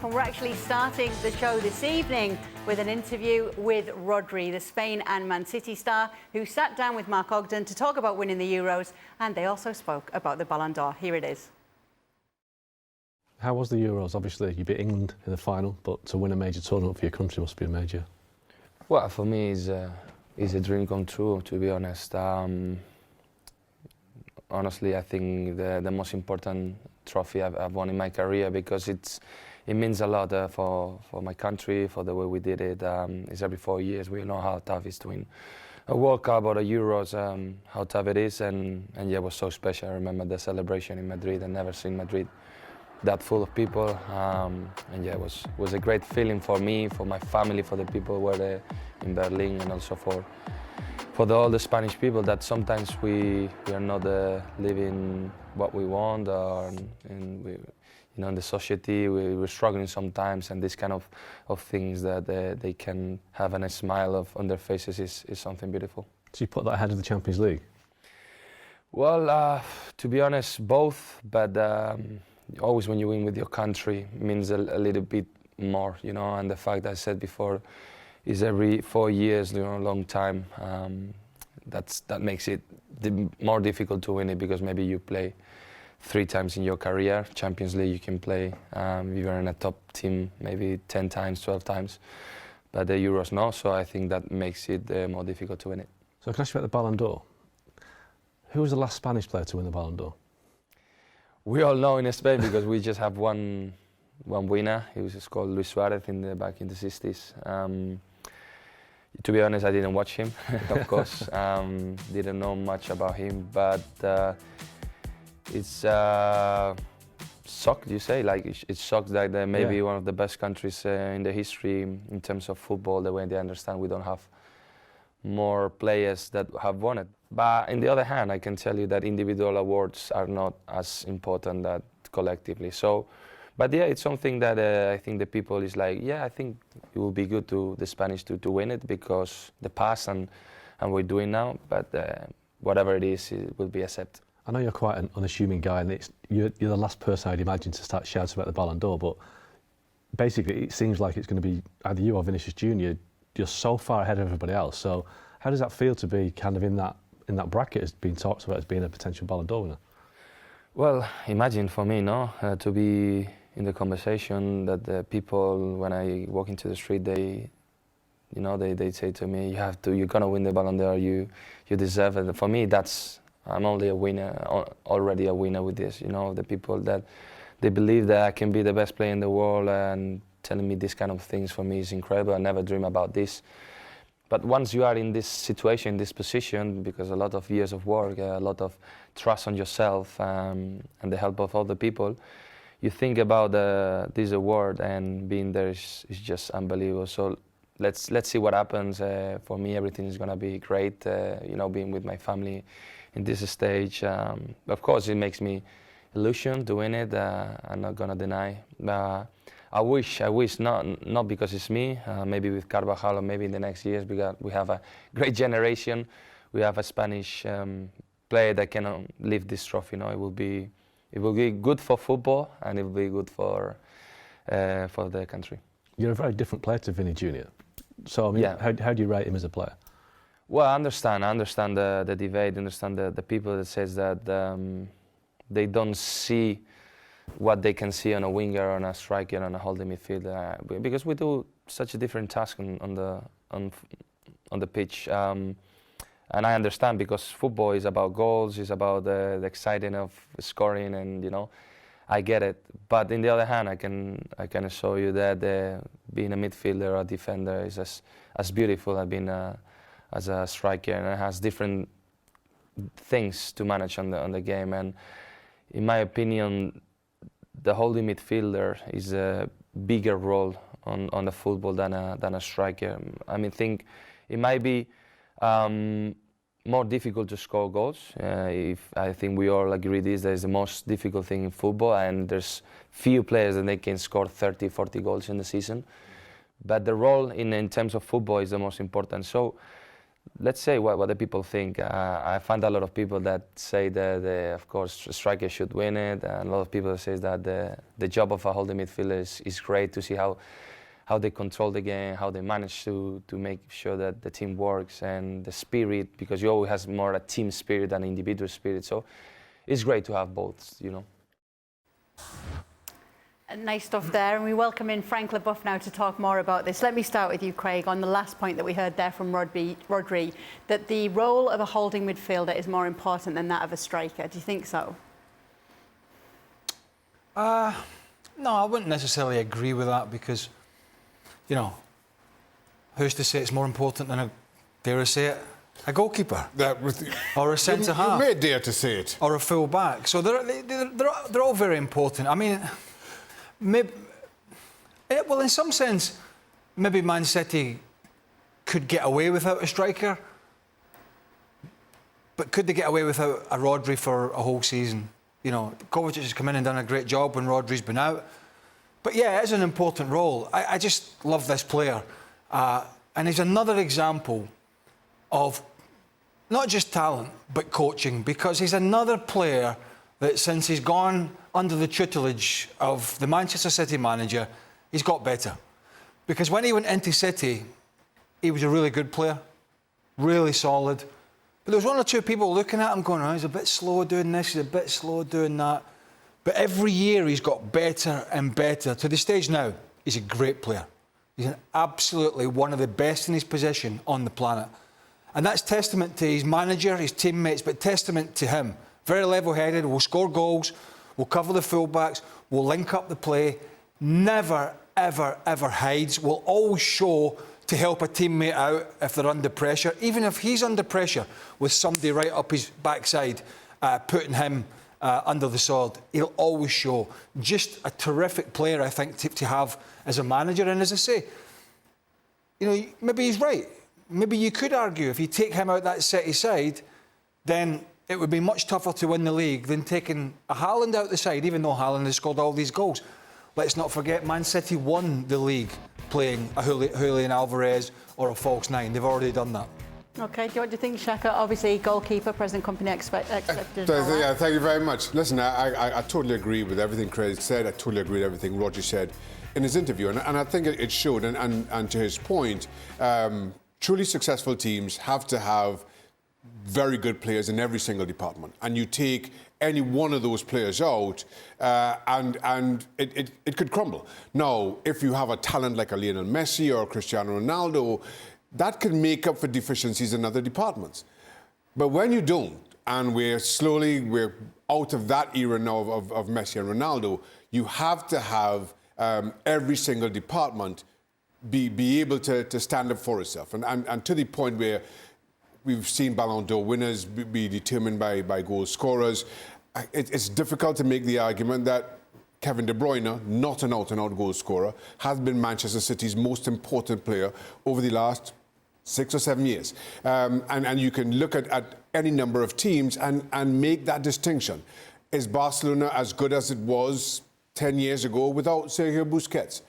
And we're actually starting the show this evening with an interview with Rodri, the Spain and Man City star, who sat down with Mark Ogden to talk about winning the Euros, and they also spoke about the Ballon d'Or. Here it is. How was the Euros? Obviously, you beat England in the final, but to win a major tournament for your country must be a major. Well, for me, it's a dream come true, to be honest. Honestly, I think the most important trophy I've won in my career, because it means a lot for my country, for the way we did it. It's every 4 years. We know how tough it is to win a World Cup or a Euros, how tough it is, and yeah, it was so special. I remember the celebration in Madrid. I've never seen Madrid that full of people, and yeah, it was a great feeling for me, for my family, for the people who were there in Berlin, and also for all the Spanish people, that sometimes we are not living what we want, or in the society we're struggling sometimes, and this kind of things that they can have a smile on their faces is something beautiful. So you put that ahead of the Champions League? Well, to be honest, both, but always when you win with your country means a little bit more, and the fact I said before is every 4 years, a long time. That makes it more difficult to win it, because maybe you play 3 times in your career. Champions League you can play, if you're in a top team, maybe 10 times, 12 times, but the Euros no, so I think that makes it more difficult to win it. So can I ask you about the Ballon d'Or? Who was the last Spanish player to win the Ballon d'Or? We all know in Spain, because we just have one winner. He was called Luis Suarez back in the 60s. To be honest, I didn't watch him, of course. Didn't know much about him, but it's shocked, you say? Like, it's shocked that they may be one of the best countries in the history in terms of football, the way they understand we don't have more players that have won it. But on the other hand, I can tell you that individual awards are not as important that collectively. So, but yeah, it's something that I think the people is like, yeah, I think it will be good to the Spanish to win it, because the past and we're doing now. But whatever it is, it will be accepted. I know you're quite an unassuming guy, and you're the last person I'd imagine to start shouting about the Ballon d'Or, but basically it seems like it's going to be either you or Vinicius Junior. You're so far ahead of everybody else. So how does that feel to be kind of in that bracket as being talked about as being a potential Ballon d'Or winner? Well, imagine for me, to be in the conversation, that the people, when I walk into the street, they say to me, you're gonna win the Ballon d'Or, you deserve it. For me, I'm only a winner, already a winner with this. The people that they believe that I can be the best player in the world, and telling me this kind of things, for me is incredible. I never dream about this. But once you are in this situation, this position, because a lot of years of work, a lot of trust on yourself, and the help of other people, you think about this award, and being there is just unbelievable. So let's see what happens. For me, everything is going to be great. Being with my family in this stage. Of course, it makes me illusion to win it. I'm not going to deny. I wish not because it's me. Maybe with Carvajal, or maybe in the next years, because we have a great generation. We have a Spanish player that can lift this trophy. It will be good for football, and it will be good for the country. You're a very different player to Vinny Junior. So I mean, how do you rate him as a player? Well, I understand the debate. I understand the people that says that they don't see what they can see on a winger, on a striker, on a holding midfielder, because we do such a different task on the pitch. And I understand, because football is about goals, is about the exciting of scoring, and I get it. But on the other hand, I can show you that being a midfielder or a defender is as beautiful as being as a striker, and it has different things to manage on the game. And in my opinion, the holding midfielder is a bigger role on the football than a striker. I mean, think it might be more difficult to score goals. If I think we all agree that is the most difficult thing in football, and there's few players that they can score 30, 40 goals in the season. But the role in terms of football is the most important. So let's say what the people think. I find a lot of people that say that, of course, striker should win it, and a lot of people say that the job of a holding midfielder is great to see how they control the game, how they manage to make sure that the team works, and the spirit, because you always have more a team spirit than individual spirit. So it's great to have both, you know. Nice stuff there, and we welcome in Frank Leboeuf now to talk more about this. Let me start with you, Craig, on the last point that we heard there from Rodri, that the role of a holding midfielder is more important than that of a striker. Do you think so? No, I wouldn't necessarily agree with that because, you know, who's to say it's more important than dare I say it, a goalkeeper or a centre half? You may dare to say it. Or a full back. So they're all very important. I mean, maybe, well, in some sense, maybe Man City could get away without a striker, but could they get away without a Rodri for a whole season? You know, Kovacic has come in and done a great job when Rodri's been out. But yeah, it is an important role. I just love this player. And he's another example of not just talent, but coaching, because he's another player that since he's gone under the tutelage of the Manchester City manager, he's got better. Because when he went into City, he was a really good player, really solid. But there was one or two people looking at him going, oh, he's a bit slow doing this, he's a bit slow doing that. But every year he's got better and better. To the stage now, he's a great player. He's absolutely one of the best in his position on the planet. And that's testament to his manager, his teammates, but testament to him. Very level-headed, will score goals, will cover the full-backs, will link up the play, never, ever, ever hides, will always show to help a teammate out if they're under pressure. Even if he's under pressure with somebody right up his backside, putting him under the sword, he'll always show. Just a terrific player, I think, to have as a manager. And as I say, you know, maybe he's right. Maybe you could argue if you take him out that City side, then it would be much tougher to win the league than taking a Haaland out the side, even though Haaland has scored all these goals. Let's not forget, Man City won the league playing a Julian Alvarez or a false nine. They've already done that. OK, what do you think, Shaka? Obviously, goalkeeper, present company expected. Yeah, thank you very much. Listen, I totally agree with everything Craig said. I totally agree with everything Rodri said in his interview. And I think it showed, and to his point, truly successful teams have to have very good players in every single department. And you take any one of those players out, and it could crumble. Now, if you have a talent like a Lionel Messi or a Cristiano Ronaldo, that can make up for deficiencies in other departments. But when you don't, and we're out of that era now of Messi and Ronaldo, you have to have every single department be able to stand up for itself. And to the point where we've seen Ballon d'Or winners be determined by goal scorers. It's difficult to make the argument that Kevin De Bruyne, not an out-and-out goal scorer, has been Manchester City's most important player over the last 6 or 7 years. And you can look at any number of teams and make that distinction. Is Barcelona as good as it was 10 years ago without Sergio Busquets?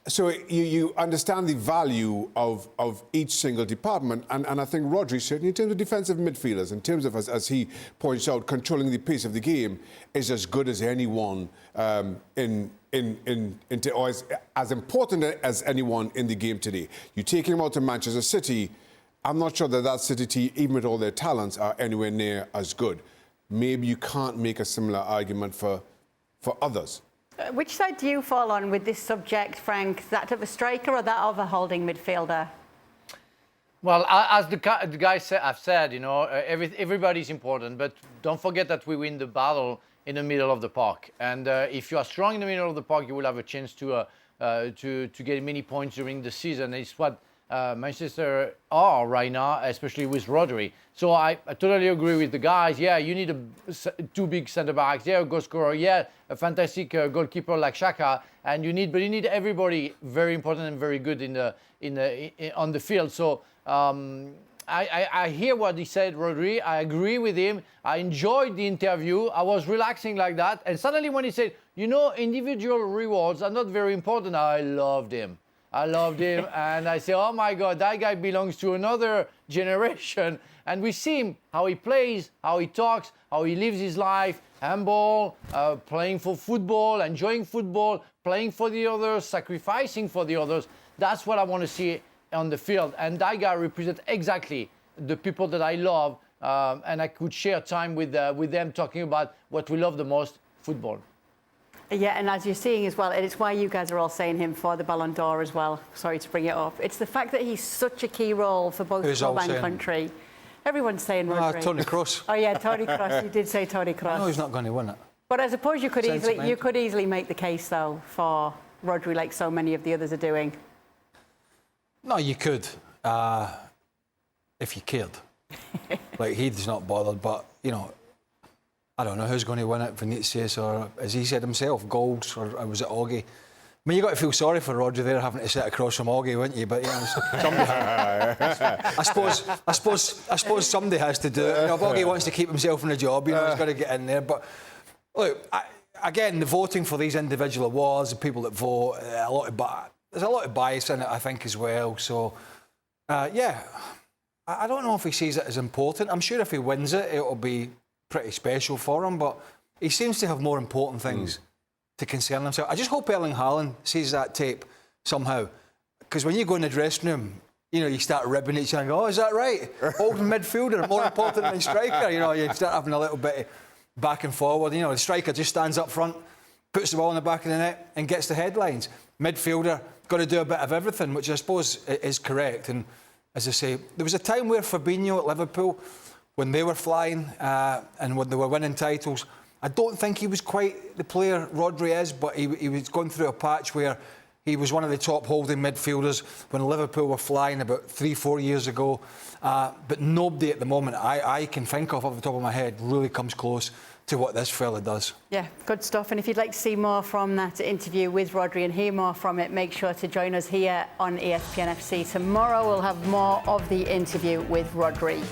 So you understand the value of each single department, and I think Rodri, certainly in terms of defensive midfielders, in terms of, as he points out, controlling the pace of the game, is as good as anyone or as important as anyone in the game today. You take him out to Manchester City, I'm not sure that City team, even with all their talents, are anywhere near as good. Maybe you can't make a similar argument for others. Which side do you fall on with this subject, Frank? That of a striker or that of a holding midfielder? Well, as the guys have said, you know, everybody's important, but don't forget that we win the battle in the middle of the park. And if you are strong in the middle of the park, you will have a chance to get many points during the season. It's what Manchester are right now, especially with Rodri. So I totally agree with the guys. Yeah, you need two big centre backs. Yeah, a goal scorer. Yeah, a fantastic goalkeeper like Shaka. And you need everybody very important and very good on the field. So I hear what he said, Rodri. I agree with him. I enjoyed the interview. I was relaxing like that. And suddenly when he said, you know, individual rewards are not very important, I loved him. I loved him. And I say, oh my God, that guy belongs to another generation. And we see him, how he plays, how he talks, how he lives his life, humble, playing for football, enjoying football, playing for the others, sacrificing for the others. That's what I want to see on the field. And that guy represents exactly the people that I love. And I could share time with them talking about what we love the most, football. Yeah, and as you're seeing as well, and it's why you guys are all saying him for the Ballon d'Or as well. Sorry to bring it up. It's the fact that he's such a key role for both club and country. Everyone's saying Rodri. Tony Kroos. Oh yeah, Tony Kroos. You did say Tony Kroos. I know he's not going to win it. But I suppose you could easily make the case though for Rodri, like so many of the others are doing. No, you could, if you cared. Like, he's not bothered, but, you know, I don't know who's going to win it, Vinicius or, as he said himself, Golds, or was it Augie? I mean, you got to feel sorry for Rodri there having to sit across from Augie, wouldn't you? But, you know, I suppose somebody has to do it. You know, if Augie wants to keep himself in the job, you know, he's got to get in there. But, look, again, the voting for these individual awards, the people that vote, there's a lot of bias in it, I think, as well. So, yeah, I don't know if he sees it as important. I'm sure if he wins it, it'll be pretty special for him, but he seems to have more important things to concern himself. I just hope Erling Haaland sees that tape somehow, because when you go in the dressing room, you know, you start ribbing each other and go, oh, is that right? Holding midfielder, more important than striker. You know, you start having a little bit of back and forward. You know, the striker just stands up front, puts the ball in the back of the net and gets the headlines. Midfielder, got to do a bit of everything, which I suppose is correct. And as I say, there was a time where Fabinho at Liverpool, when they were flying and when they were winning titles, I don't think he was quite the player Rodri is, but he was going through a patch where he was one of the top holding midfielders when Liverpool were flying about 3-4 years ago. But nobody at the moment I can think of off the top of my head really comes close to what this fella does. Yeah, good stuff. And if you'd like to see more from that interview with Rodri and hear more from it, make sure to join us here on ESPN FC. Tomorrow we'll have more of the interview with Rodri.